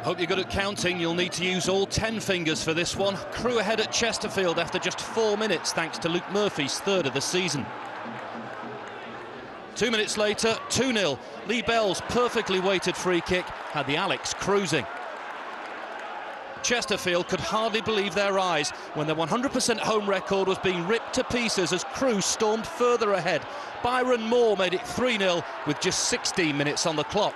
Hope you're good at counting. You'll need to use all 10 fingers for this one. Crewe ahead at Chesterfield after just 4 minutes, thanks to Luke Murphy's third of the season. 2 minutes later, 2-0. Lee Bell's perfectly weighted free kick had the Alex cruising. Chesterfield could hardly believe their eyes when their 100% home record was being ripped to pieces as Crewe stormed further ahead. Byron Moore made it 3-0 with just 16 minutes on the clock.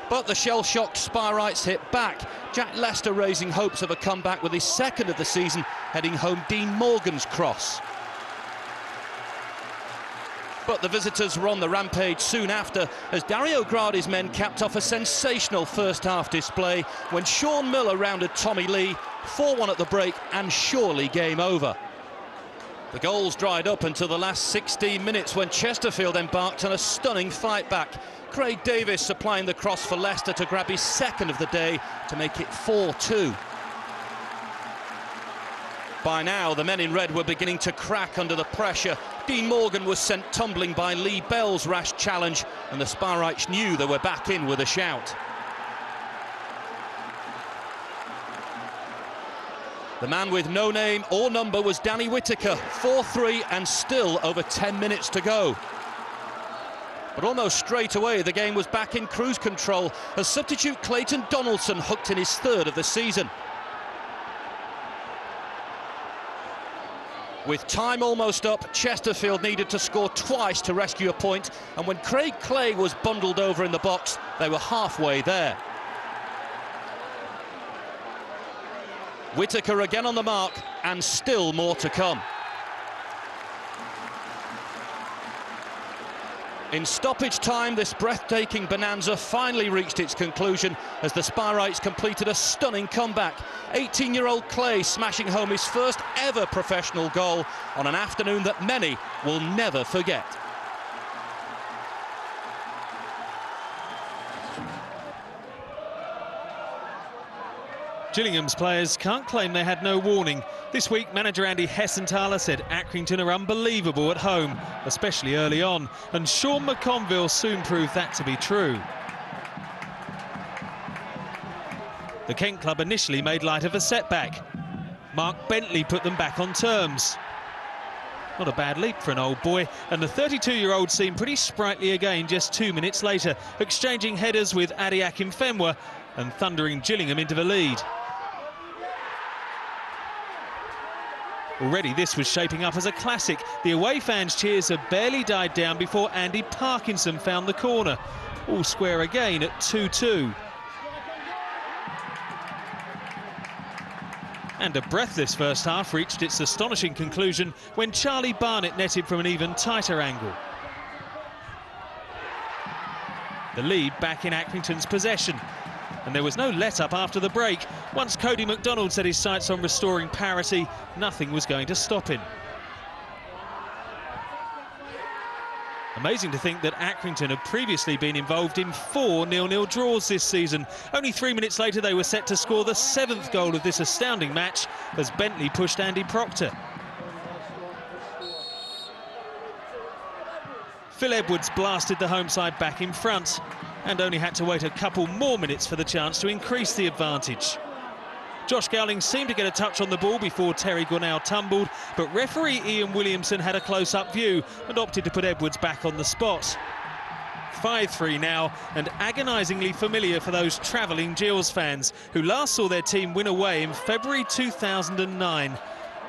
But the shell-shocked Spyrites hit back. Jack Lester raising hopes of a comeback with his second of the season, heading home Dean Morgan's cross. But the visitors were on the rampage soon after, as Dario Gradi's men capped off a sensational first-half display when Sean Miller rounded Tommy Lee, 4-1 at the break, and surely game over. The goals dried up until the last 16 minutes when Chesterfield embarked on a stunning fight back. Craig Davis supplying the cross for Leicester to grab his second of the day to make it 4-2. By now, the men in red were beginning to crack under the pressure. Dean Morgan was sent tumbling by Lee Bell's rash challenge, and the Spyrites knew they were back in with a shout. The man with no name or number was Danny Whittaker, 4-3 and still over 10 minutes to go. But almost straight away, the game was back in cruise control as substitute Clayton Donaldson hooked in his third of the season. With time almost up, Chesterfield needed to score twice to rescue a point, and when Craig Clay was bundled over in the box, they were halfway there. Whittaker again on the mark, and still more to come. In stoppage time, this breathtaking bonanza finally reached its conclusion as the Spyrites completed a stunning comeback. 18-year-old Clay smashing home his first ever professional goal on an afternoon that many will never forget. Gillingham's players can't claim they had no warning. This week, manager Andy Hessenthaler said Accrington are unbelievable at home, especially early on, and Sean McConville soon proved that to be true. The Kent club initially made light of a setback. Mark Bentley put them back on terms. Not a bad leap for an old boy, and the 32-year-old seemed pretty sprightly again just 2 minutes later, exchanging headers with Adi Akinfenwa and thundering Gillingham into the lead. Already this was shaping up as a classic. The away fans' cheers had barely died down before Andy Parkinson found the corner. All square again at 2-2. And a breathless first half reached its astonishing conclusion when Charlie Barnett netted from an even tighter angle. The lead back in Accrington's possession. And there was no let-up after the break. Once Cody MacDonald set his sights on restoring parity, nothing was going to stop him. Amazing to think that Accrington had previously been involved in 4 0-0 draws this season. Only 3 minutes later, they were set to score the 7th goal of this astounding match as Bentley pushed Andy Proctor. Phil Edwards blasted the home side back in front and only had to wait a couple more minutes for the chance to increase the advantage. Josh Gowling seemed to get a touch on the ball before Terry Gornell tumbled, but referee Ian Williamson had a close-up view and opted to put Edwards back on the spot. 5-3 now, and agonisingly familiar for those travelling Gills fans who last saw their team win away in February 2009.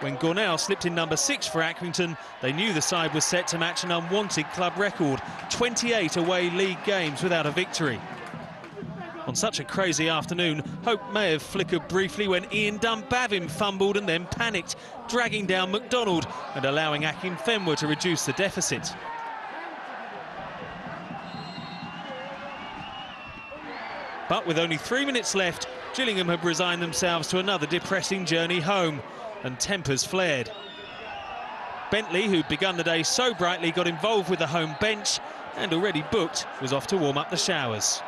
When Gornell slipped in number 6 for Accrington, they knew the side was set to match an unwanted club record, 28 away league games without a victory. On such a crazy afternoon, hope may have flickered briefly when Ian Dunbavin fumbled and then panicked, dragging down MacDonald and allowing Akinfenwa to reduce the deficit. But with only 3 minutes left, Gillingham had resigned themselves to another depressing journey home, and tempers flared. Bentley, who'd begun the day so brightly, got involved with the home bench and already booked was off to warm up the showers.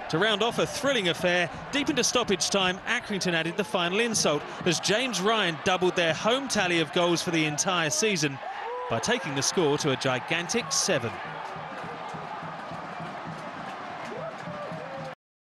To round off a thrilling affair, deep into stoppage time, Accrington added the final insult as James Ryan doubled their home tally of goals for the entire season. by taking the score to a gigantic 7.